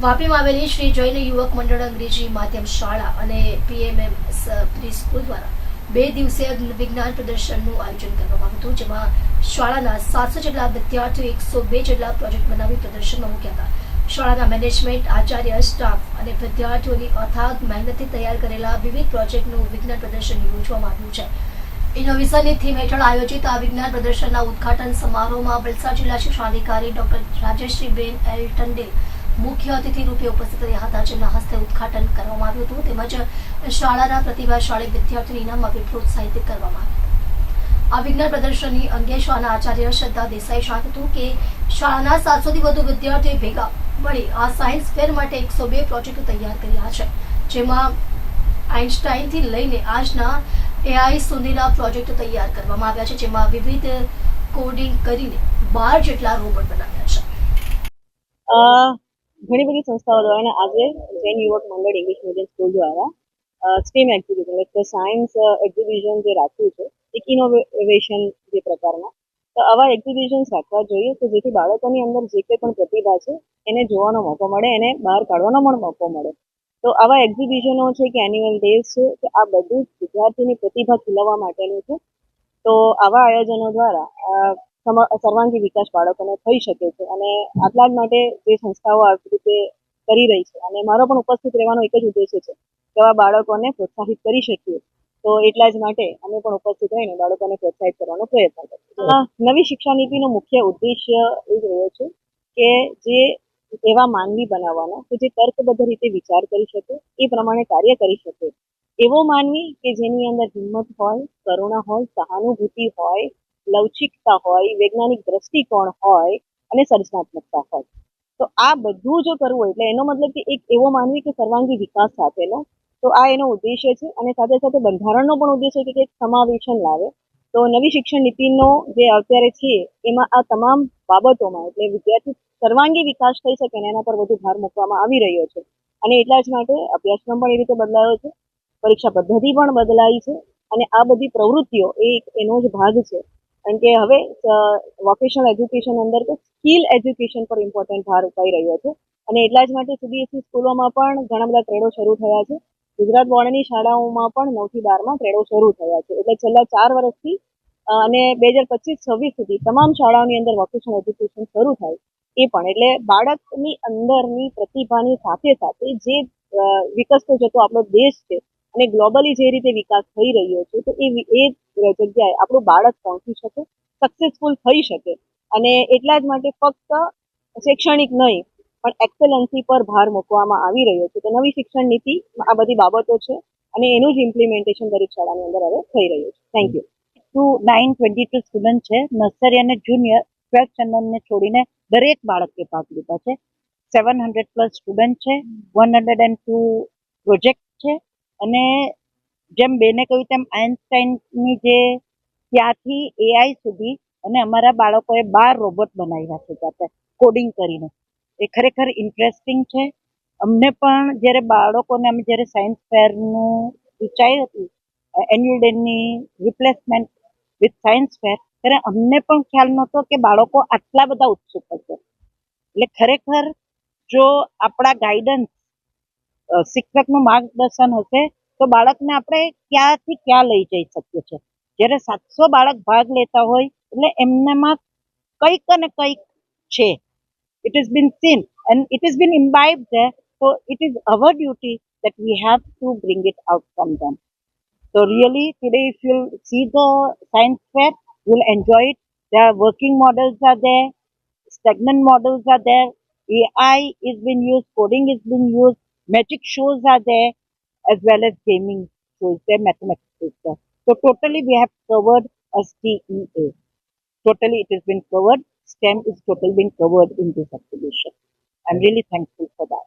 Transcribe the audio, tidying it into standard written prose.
વાપીમાં આવેલી શ્રી જૈન યુવક મંડળ અંગ્રેજી માધ્યમ શાળા અને પીએમએસ પ્રી સ્કૂલ દ્વારા 2 દિવસીય વિજ્ઞાન પ્રદર્શનનું આયોજન કરવામાં આવ્યું હતું, જેમાં શાળાના 700 જેટલા વિદ્યાર્થીઓ 102 જેટલા પ્રોજેક્ટ બનાવી પ્રદર્શનમાં મૂક્યા હતા. શાળાના મેનેજમેન્ટ, આચાર્ય, સ્ટાફ અને વિદ્યાર્થીઓની અથાગ મહેનતથી તૈયાર કરેલા વિવિધ પ્રોજેક્ટનું વિજ્ઞાન પ્રદર્શન યોજવામાં આવ્યું છે. ઇનોવેશનની થીમ હેઠળ આયોજિત આ વિજ્ઞાન પ્રદર્શનના ઉદઘાટન સમારોહમાં વલસાડ જિલ્લા શિક્ષણાધિકારી ડોક્ટર રાજેશ્રીબેન એલ ટંડેલ મુખ્ય અતિથિ રૂપે ઉપસ્થિત રહ્યા હતા, જેમના હસ્તે ઉદઘાટન કરવામાં આવ્યું હતું. તેમજ શાળાના પ્રતિભાશાળી વિદ્યાર્થીઓને ઇનામ આપી પ્રોત્સાહિત કરવામાં આવ્યા. આ વિજ્ઞાન પ્રદર્શનની અંગે શાળાના આચાર્ય શ્રદ્ધા દેસાઈ જણાવ્યું હતું કે શાળાના 700 થી વધુ વિદ્યાર્થીઓ ભેગા મળી આ સાયન્સ ફેર માટે 102 પ્રોજેક્ટો તૈયાર કર્યા છે, જેમાં આઇન્સ્ટાઇનથી લઈને આજના એઆઈ સુધીના પ્રોજેક્ટો તૈયાર કરવામાં આવ્યા છે, જેમાં વિવિધ કોડિંગ કરીને 12 જેટલા રોબોટ બનાવ્યા છે. ઘણી બધી સંસ્થાઓ દ્વારા આજે જૈન યુવક મંડળ ઇંગ્લિશ મીડિયમ સ્કૂલ દ્વારા સ્ટીમ એક્ઝિબિશન એટલે સાયન્સ એક્ઝિબિશન જે રાખ્યું છે, એક ઇનોવેશન જે પ્રકારના, તો આવા એક્ઝિબિશન્સ રાખવા જોઈએ કે જેથી બાળકોની અંદર જે કંઈ પણ પ્રતિભા છે એને જોવાનો મોકો મળે, એને બહાર કાઢવાનો પણ મોકો મળે. તો આવા એક્ઝિબિશનો છે કે એન્યુઅલ ડેઝ છે કે આ બધું વિદ્યાર્થીની પ્રતિભા ખીલવવા માટેનું છે. તો આવા આયોજનો દ્વારા સર્વાંગી વિકાસ બાળકોને થઈ શકે છે અને આટલા જ માટે જે સંસ્થાઓ આવી રીતે કરી રહી છે અને મારો પણ ઉપસ્થિત રહેવાનો એક જ ઉદ્દેશ્ય છે કે આવા બાળકોને પ્રોત્સાહિત કરી શકીએ. તો એટલા જ માટે અમે પણ ઉપસ્થિત રહીને બાળકોને પ્રોત્સાહિત કરવાનો પ્રયત્ન કરીએ. નવી શિક્ષા નીતિનો મુખ્ય ઉદ્દેશ્ય એ જ રહ્યો છે કે જે એવા માનવી બનાવવાનો કે જે તર્કબદ્ધ રીતે વિચાર કરી શકે, એ પ્રમાણે કાર્ય કરી શકે, એવો માનવી કે જેની અંદર હિંમત હોય, કરુણા હોય, સહાનુભૂતિ હોય, લવચિકતા હોય, વૈજ્ઞાનિક દ્રષ્ટિકોણ હોય અને સર્જનાત્મકતા હોય. તો આ બધું જો કરવું એટલે એનો મતલબ કે એક એવો માનવી કે સર્વાંગી વિકાસ સાથેનો, તો આ એનો ઉદ્દેશ્ય છે. અને સાથે સાથે બંધારણનો પણ ઉદ્દેશ્ય છે કે એક સમાવેશન લાવે. તો નવી શિક્ષણ નીતિનો જે અત્યારે છે એમાં આ તમામ બાબતોમાં એટલે વિદ્યાર્થી સર્વાંગી વિકાસ થઈ શકે ને એના પર વધુ ભાર મૂકવામાં આવી રહ્યો છે. અને એટલા જ માટે અભ્યાસક્રમ પણ એ રીતે બદલાયો છે, પરીક્ષા પદ્ધતિ પણ બદલાઈ છે અને આ બધી પ્રવૃત્તિઓ એ એનો જ ભાગ છે. કારણ કે હવે વોકેશનલ એજ્યુકેશન અંદર તો સ્કિલ એજ્યુકેશન પર ઇમ્પોર્ટન્ટ ભાર અપાઈ રહ્યો છે અને એટલા જ માટે સીબીએસઈ સ્કૂલોમાં પણ ઘણા બધા ટ્રેડો શરૂ થયા છે. ગુજરાત બોર્ડની શાળાઓમાં પણ 9 થી 12માં ટ્રેડો શરૂ થયા છે. એટલે છેલ્લા 4 વર્ષથી અને 2025-26 સુધી તમામ શાળાઓની અંદર વોકેશનલ એજ્યુકેશન શરૂ થાય એ પણ એટલે બાળકની અંદરની પ્રતિભાની સાથે સાથે જે વિકસતો જતો આપણો દેશ છે અને ગ્લોબલી જે રીતે વિકાસ થઈ રહ્યો છે, તો એ જગ્યાએ આપણું બાળક પહોંચી શકે, સક્સેસફુલ થઈ શકે. અને એટલા જ માટે ફક્ત શૈક્ષણિક નહીં પણ એક્સેલન્સી પર ભાર મૂકવામાં આવી રહ્યો છે. તો નવી શિક્ષણ નીતિ આ બધી બાબતો છે અને એનું જ ઇમ્પ્લિમેન્ટેશન દરેક શાળાની અંદર હવે થઈ રહ્યું છે. Thank you. 922 સ્ટુડન્ટ છે. નર્સરી અને જુનિયર 12th સ્ટાન્ડર્ડને છોડીને દરેક બાળકે ભાગ લીધા છે. 700+ સ્ટુડન્ટ છે, 102 પ્રોજેક્ટ છે અને જેમ બેને કહ્યું તેમ આઇન્સ્ટાઈનની જે ત્યાંથી એઆઈ સુધી અને અમારા બાળકોએ 12 રોબોટ બનાવ્યા છે જાતે કોડિંગ કરીને. એ ખરેખર ઇન્ટરેસ્ટિંગ છે. અમને પણ જ્યારે બાળકોને અમે જ્યારે સાયન્સ ફેરનું વિચાર્યું હતું annual Danny replacement with science fair, ત્યારે અમને પણ ખ્યાલ નહોતો કે બાળકો આટલા બધા ઉત્સુક હશે. એટલે ખરેખર જો આપણા ગાઈડન્સ શિક્ષકનું માર્ગદર્શન હશે તો બાળકને આપણે ક્યાંથી ક્યાં લઈ જઈ શકીએ છીએ. જ્યારે 700 બાળક ભાગ લેતા હોય એટલે એમનામાં કંઈક ને કંઈક છે. It has been seen and it has been imbibed there, so it is our duty that we have to bring it out from them. So really today if you'll see the science fair, you'll enjoy it. There are working models are there, stagnant models are there, AI is being used, coding is being used, magic shows are there, as well as gaming shows there, mathematics is there. So totally we have covered a STEA. Totally it has been covered. STEM is totally been covered in this exhibition. I'm really thankful for that.